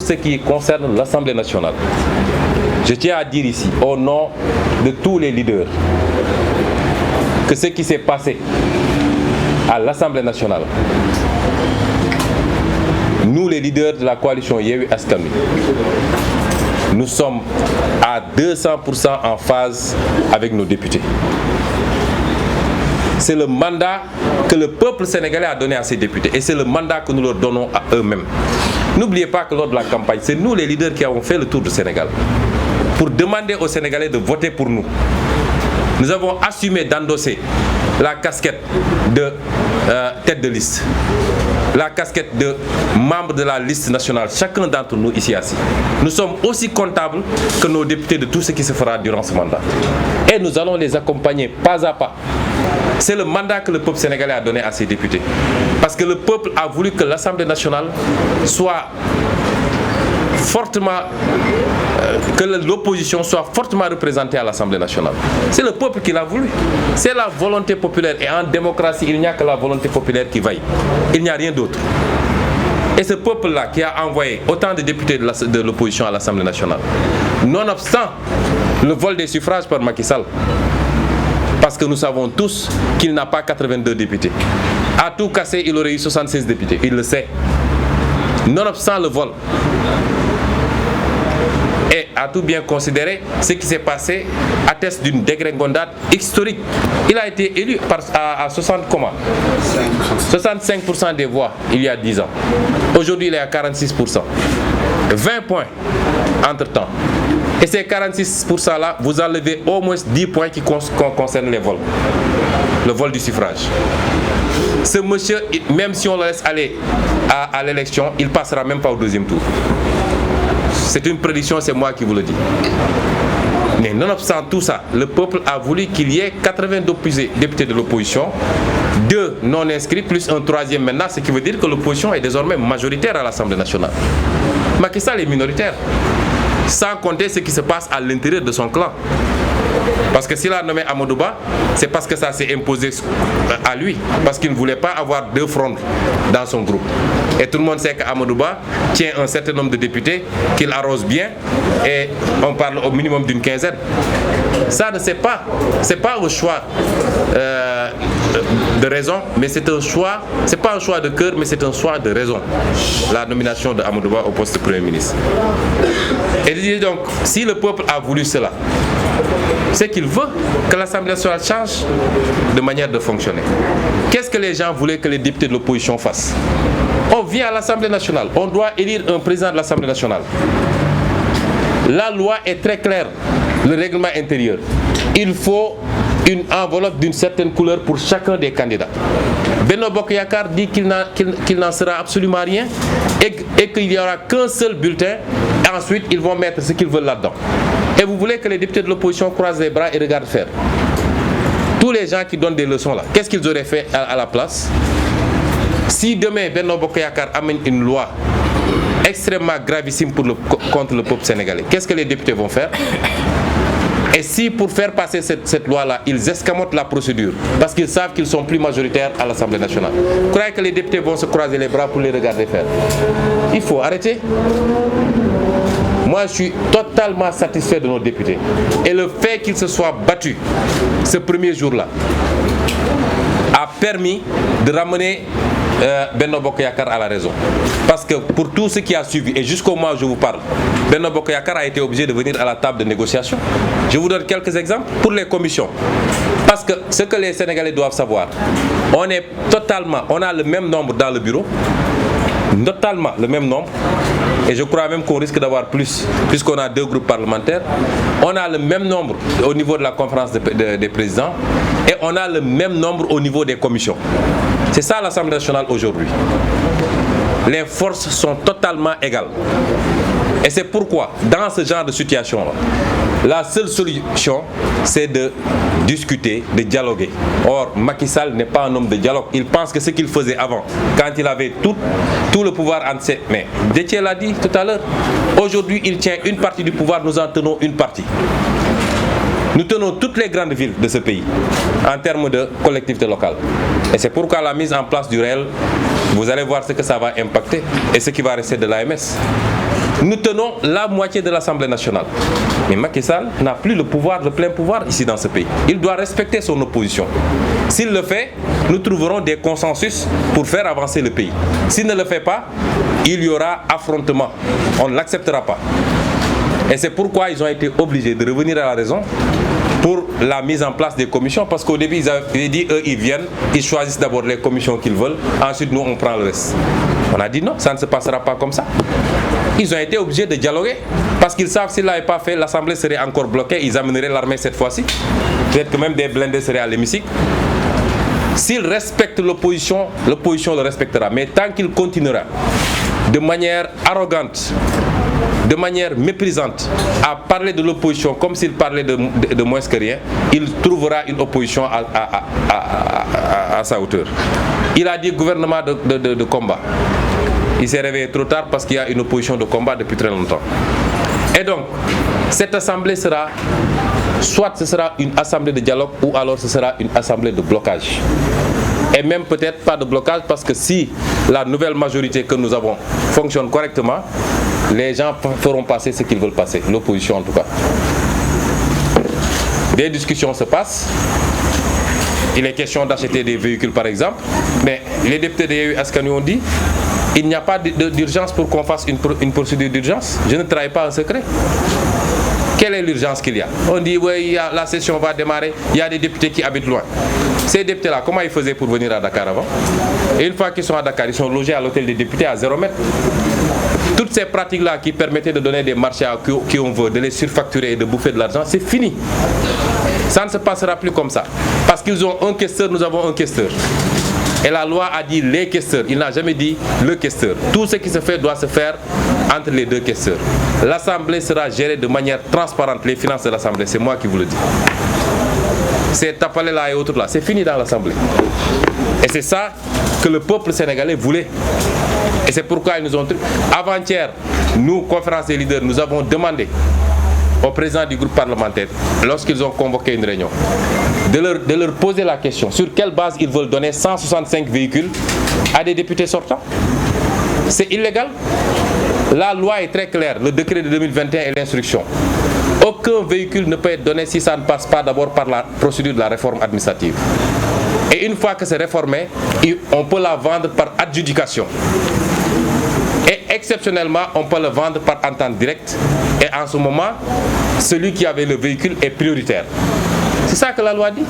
ce qui concerne l'Assemblée nationale, je tiens à dire ici, au nom de tous les leaders, que ce qui s'est passé à l'Assemblée nationale, nous les leaders de la coalition Yewwi Askan Wi, nous sommes à 200% en phase avec nos députés. C'est le mandat que le peuple sénégalais a donné à ses députés et c'est le mandat que nous leur donnons à eux-mêmes. N'oubliez pas que lors de la campagne, c'est nous les leaders qui avons fait le tour du Sénégal pour demander aux Sénégalais de voter pour nous. Nous avons assumé d'endosser la casquette de tête de liste, la casquette de membre de la liste nationale, chacun d'entre nous ici assis. Nous sommes aussi comptables que nos députés de tout ce qui se fera durant ce mandat. Et nous allons les accompagner pas à pas. C'est le mandat que le peuple sénégalais a donné à ses députés. Parce que le peuple a voulu que l'Assemblée nationale soit fortement, que l'opposition soit fortement représentée à l'Assemblée nationale. C'est le peuple qui l'a voulu. C'est la volonté populaire. Et en démocratie, il n'y a que la volonté populaire qui vaille. Il n'y a rien d'autre. Et ce peuple-là qui a envoyé autant de députés de l'opposition à l'Assemblée nationale, nonobstant le vol des suffrages par Macky Sall, parce que nous savons tous qu'il n'a pas 82 députés. À tout casser, il aurait eu 76 députés. Il le sait. Nonobstant le vol. Et à tout bien considérer, ce qui s'est passé atteste d'une dégringolade historique. Il a été élu à 65% des voix il y a 10 ans. Aujourd'hui, il est à 46%. 20 points entre-temps. Et ces 46%-là, vous enlevez au moins 10 points qui concernent les vols. Le vol du suffrage. Ce monsieur, même si on le laisse aller à l'élection, il ne passera même pas au deuxième tour. C'est une prédiction, c'est moi qui vous le dis. Mais nonobstant tout ça, le peuple a voulu qu'il y ait 82 députés de l'opposition, 2 non inscrits, plus un troisième maintenant, ce qui veut dire que l'opposition est désormais majoritaire à l'Assemblée nationale. Macky Sall est minoritaire, sans compter ce qui se passe à l'intérieur de son clan. Parce que s'il a nommé Amadou Ba, c'est parce que ça s'est imposé à lui. Parce qu'il ne voulait pas avoir 2 fronts dans son groupe. Et tout le monde sait qu'Amadou Ba tient un certain nombre de députés, qu'il arrose bien, et on parle au minimum d'une quinzaine. Ça, c'est pas un choix de raison, mais c'est un choix, c'est pas un choix de cœur, mais c'est un choix de raison. La nomination de Amadou Ba au poste de Premier ministre. Et donc, si le peuple a voulu cela, c'est qu'il veut que l'Assemblée nationale change de manière de fonctionner. Qu'est-ce que les gens voulaient que les députés de l'opposition fassent? On vient à l'Assemblée nationale, on doit élire un président de l'Assemblée nationale. La loi est très claire, le règlement intérieur. Il faut une enveloppe d'une certaine couleur pour chacun des candidats. Benno Bokk Yakaar dit qu'il n'en sera absolument rien et qu'il n'y aura qu'un seul bulletin. Et ensuite, ils vont mettre ce qu'ils veulent là-dedans. Et vous voulez que les députés de l'opposition croisent les bras et regardent faire. Tous les gens qui donnent des leçons là, qu'est-ce qu'ils auraient fait à la place? Si demain Benno Bokk Yakaar amène une loi extrêmement gravissime contre le peuple sénégalais, qu'est-ce que les députés vont faire? Et si pour faire passer cette loi-là, ils escamotent la procédure, parce qu'ils savent qu'ils sont plus majoritaires à l'Assemblée nationale, vous croyez que les députés vont se croiser les bras pour les regarder faire? Il faut arrêter. Moi, je suis totalement satisfait de nos députés. Et le fait qu'ils se soient battus ce premier jour-là a permis de ramener Benno Bokk Yakaar à la raison. Parce que pour tout ce qui a suivi, et jusqu'au moment où je vous parle, Benno Bokk Yakaar a été obligé de venir à la table de négociation. Je vous donne quelques exemples pour les commissions. Parce que ce que les Sénégalais doivent savoir, on a le même nombre dans le bureau, totalement le même nombre. Et je crois même qu'on risque d'avoir plus, puisqu'on a 2 groupes parlementaires. On a le même nombre au niveau de la conférence des présidents et on a le même nombre au niveau des commissions. C'est ça l'Assemblée nationale aujourd'hui. Les forces sont totalement égales. Et c'est pourquoi, dans ce genre de situation-là, la seule solution, c'est de discuter, de dialoguer. Or, Macky Sall n'est pas un homme de dialogue. Il pense que ce qu'il faisait avant, quand il avait tout le pouvoir entre ses mains. Déthié l'a dit tout à l'heure. Aujourd'hui, il tient une partie du pouvoir, nous en tenons une partie. Nous tenons toutes les grandes villes de ce pays en termes de collectivité locale. Et c'est pourquoi la mise en place du réel, vous allez voir ce que ça va impacter et ce qui va rester de l'AMS. nous tenons la moitié de l'Assemblée nationale. Mais Macky Sall n'a plus le pouvoir, le plein pouvoir ici dans ce pays. Il doit respecter son opposition. S'il le fait, nous trouverons des consensus pour faire avancer le pays. S'il ne le fait pas, il y aura affrontement. On ne l'acceptera pas. Et c'est pourquoi ils ont été obligés de revenir à la raison pour la mise en place des commissions, parce qu'au début ils avaient dit, eux ils viennent, ils choisissent d'abord les commissions qu'ils veulent, ensuite nous on prend le reste. On a dit non, ça ne se passera pas comme ça. Ils ont été obligés de dialoguer, parce qu'ils savent que s'ils ne l'avaient pas fait, l'Assemblée serait encore bloquée, ils amèneraient l'armée cette fois-ci, peut-être que même des blindés seraient à l'hémicycle. S'ils respectent l'opposition, l'opposition le respectera, mais tant qu'il continuera de manière arrogante, de manière méprisante, à parler de l'opposition comme s'il parlait de moins que rien, il trouvera une opposition à sa hauteur. Il a dit gouvernement de combat. Il s'est réveillé trop tard parce qu'il y a une opposition de combat depuis très longtemps. Et donc, cette assemblée sera, soit ce sera une assemblée de dialogue, ou alors ce sera une assemblée de blocage. Et même peut-être pas de blocage, parce que si la nouvelle majorité que nous avons fonctionne correctement, les gens feront passer ce qu'ils veulent passer, l'opposition en tout cas. Des discussions se passent. Il est question d'acheter des véhicules par exemple, mais les députés de Yewwi Askan Wi ont dit il n'y a pas d'urgence pour qu'on fasse une procédure d'urgence. Je ne trahis pas un secret. Quelle est l'urgence qu'il y a? On dit oui, la session va démarrer, il y a des députés qui habitent loin. Ces députés-là, comment ils faisaient pour venir à Dakar avant? Et une fois qu'ils sont à Dakar, ils sont logés à l'hôtel des députés à 0 mètre. Toutes ces pratiques-là qui permettaient de donner des marchés à qui on veut, de les surfacturer et de bouffer de l'argent, c'est fini. Ça ne se passera plus comme ça. Parce qu'ils ont un questeur, nous avons un questeur. Et la loi a dit les questeurs, il n'a jamais dit le questeur. Tout ce qui se fait doit se faire entre les deux questeurs. L'Assemblée sera gérée de manière transparente, les finances de l'Assemblée, c'est moi qui vous le dis. Ces tapalés-là et autres-là, c'est fini dans l'Assemblée. Et c'est ça que le peuple sénégalais voulait. Et c'est pourquoi ils nous ont... Avant-hier, nous, conférence des leaders, nous avons demandé au président du groupe parlementaire, lorsqu'ils ont convoqué une réunion, de leur poser la question sur quelle base ils veulent donner 165 véhicules à des députés sortants. C'est illégal. La loi est très claire, le décret de 2021 et l'instruction. Aucun véhicule ne peut être donné si ça ne passe pas d'abord par la procédure de la réforme administrative. Et une fois que c'est réformé, on peut la vendre par adjudication. Et exceptionnellement, on peut le vendre par entente directe. Et en ce moment, celui qui avait le véhicule est prioritaire. C'est ça que la loi dit.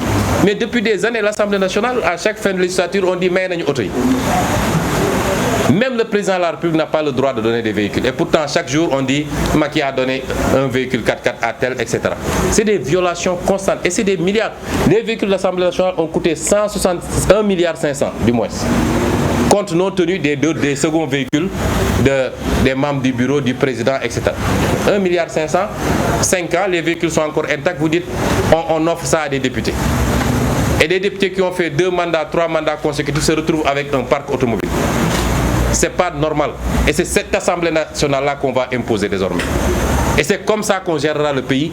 Mais depuis des années, l'Assemblée nationale, à chaque fin de législature, on dit mais nañu auto yi. Même le président de la République n'a pas le droit de donner des véhicules. Et pourtant, chaque jour, on dit Macky a donné un véhicule 4x4 à tel, etc. C'est des violations constantes. Et c'est des milliards. Les véhicules de l'Assemblée nationale ont coûté 161,5 milliards du moins. Compte non tenu des seconds véhicules des membres du bureau, du président, etc. 1,5 milliard, 5 ans, les véhicules sont encore intacts. Vous dites, on offre ça à des députés. Et des députés qui ont fait 2 mandats, 3 mandats consécutifs se retrouvent avec un parc automobile. C'est pas normal. Et c'est cette Assemblée nationale-là qu'on va imposer désormais. Et c'est comme ça qu'on gérera le pays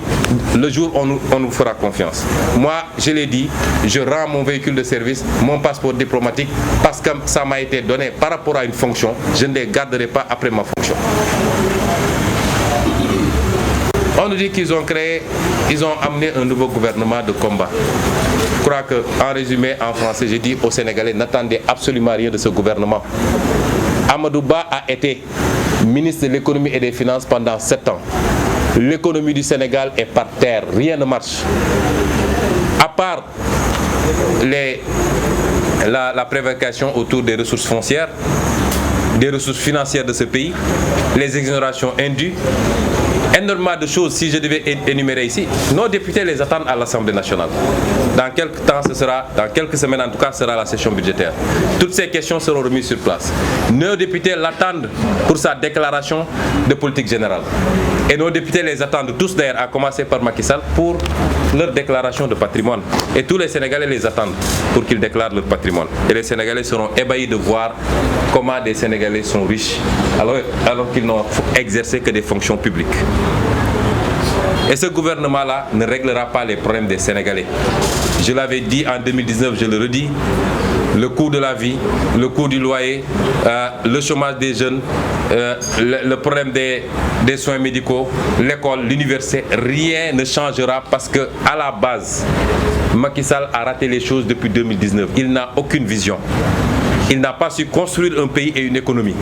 le jour où on nous fera confiance. Moi, je l'ai dit, je rends mon véhicule de service, mon passeport diplomatique, parce que ça m'a été donné par rapport à une fonction. Je ne les garderai pas après ma fonction. On nous dit qu'ils ont amené un nouveau gouvernement de combat. Je crois qu'en résumé, en français, j'ai dit aux Sénégalais, n'attendez absolument rien de ce gouvernement. Amadou Ba a été ministre de l'économie et des finances pendant 7 ans. L'économie du Sénégal est par terre, rien ne marche. À part la prévarication autour des ressources foncières, des ressources financières de ce pays, les exonérations indues, énormément de choses, si je devais énumérer ici, nos députés les attendent à l'Assemblée nationale. Dans quelques temps, dans quelques semaines en tout cas, sera la session budgétaire. Toutes ces questions seront remises sur place. Nos députés l'attendent pour sa déclaration de politique générale. Et nos députés les attendent tous d'ailleurs, à commencer par Macky Sall, pour leur déclaration de patrimoine. Et tous les Sénégalais les attendent pour qu'ils déclarent leur patrimoine. Et les Sénégalais seront ébahis de voir comment des Sénégalais sont riches alors qu'ils n'ont exercé que des fonctions publiques. Et ce gouvernement-là ne réglera pas les problèmes des Sénégalais. Je l'avais dit en 2019, je le redis, le coût de la vie, le coût du loyer, le chômage des jeunes, le problème des soins médicaux, l'école, l'université, rien ne changera parce que à la base, Macky Sall a raté les choses depuis 2019. Il n'a aucune vision. Il n'a pas su construire un pays et une économie.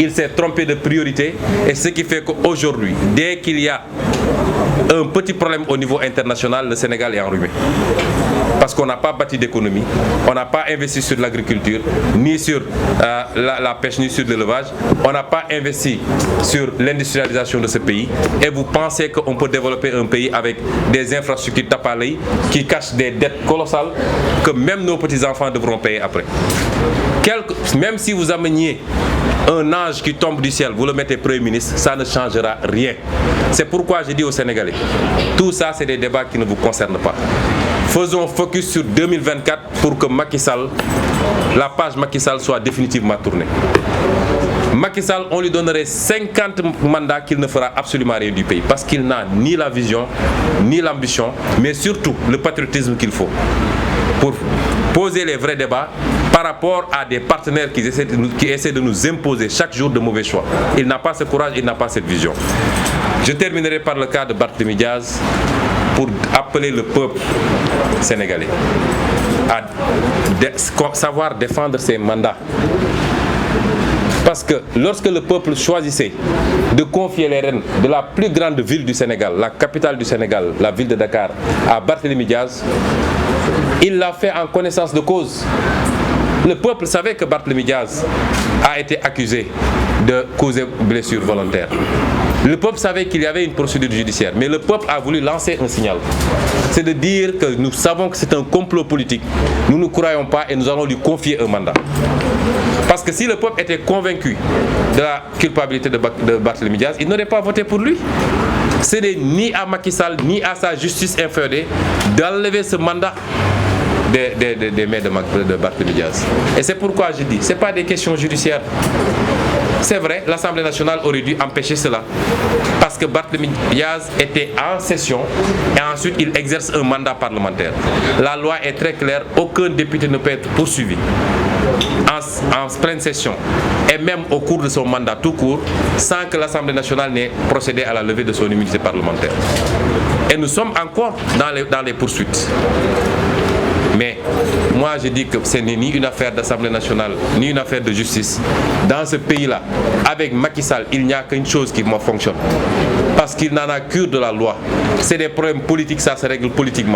Il s'est trompé de priorité et ce qui fait qu'aujourd'hui, dès qu'il y a un petit problème au niveau international, le Sénégal est enrhumé. Parce qu'on n'a pas bâti d'économie, on n'a pas investi sur l'agriculture, ni sur la pêche, ni sur l'élevage, on n'a pas investi sur l'industrialisation de ce pays. Et vous pensez qu'on peut développer un pays avec des infrastructures tape à l'œil qui cachent des dettes colossales que même nos petits-enfants devront payer après. Même si vous ameniez un ange qui tombe du ciel, vous le mettez Premier ministre, ça ne changera rien. C'est pourquoi je dis aux Sénégalais, tout ça c'est des débats qui ne vous concernent pas. Faisons focus sur 2024 pour que Macky Sall, la page Macky Sall soit définitivement tournée. Macky Sall, on lui donnerait 50 mandats qu'il ne fera absolument rien du pays parce qu'il n'a ni la vision, ni l'ambition, mais surtout le patriotisme qu'il faut pour poser les vrais débats par rapport à des partenaires qui essaient de nous imposer chaque jour de mauvais choix. Il n'a pas ce courage, il n'a pas cette vision. Je terminerai par le cas de Barthélémy Diaz pour appeler le peuple sénégalais à savoir défendre ses mandats. Parce que lorsque le peuple choisissait de confier les rênes de la plus grande ville du Sénégal, la capitale du Sénégal, la ville de Dakar, à Barthélémy Diaz, il l'a fait en connaissance de cause. Le peuple savait que Barthélémy Diaz a été accusé de causer blessure volontaire. Le peuple savait qu'il y avait une procédure judiciaire, mais le peuple a voulu lancer un signal. C'est de dire que nous savons que c'est un complot politique. Nous ne croyons pas et nous allons lui confier un mandat. Parce que si le peuple était convaincu de la culpabilité de Barthélémy Diaz, il n'aurait pas voté pour lui. Ce n'est ni à Macky Sall, ni à sa justice inféodée d'enlever ce mandat des mains de Barthélémy Diaz. Et c'est pourquoi je dis, ce n'est pas des questions judiciaires. C'est vrai, l'Assemblée nationale aurait dû empêcher cela. Parce que Barthélémy Diaz était en session et ensuite il exerce un mandat parlementaire. La loi est très claire, aucun député ne peut être poursuivi en pleine session et même au cours de son mandat tout court sans que l'Assemblée nationale n'ait procédé à la levée de son immunité parlementaire. Et nous sommes encore dans les poursuites. Mais moi je dis que ce n'est ni une affaire d'Assemblée nationale, ni une affaire de justice. Dans ce pays-là, avec Macky Sall, il n'y a qu'une chose qui fonctionne. Parce qu'il n'en a cure de la loi. C'est des problèmes politiques, ça se règle politiquement.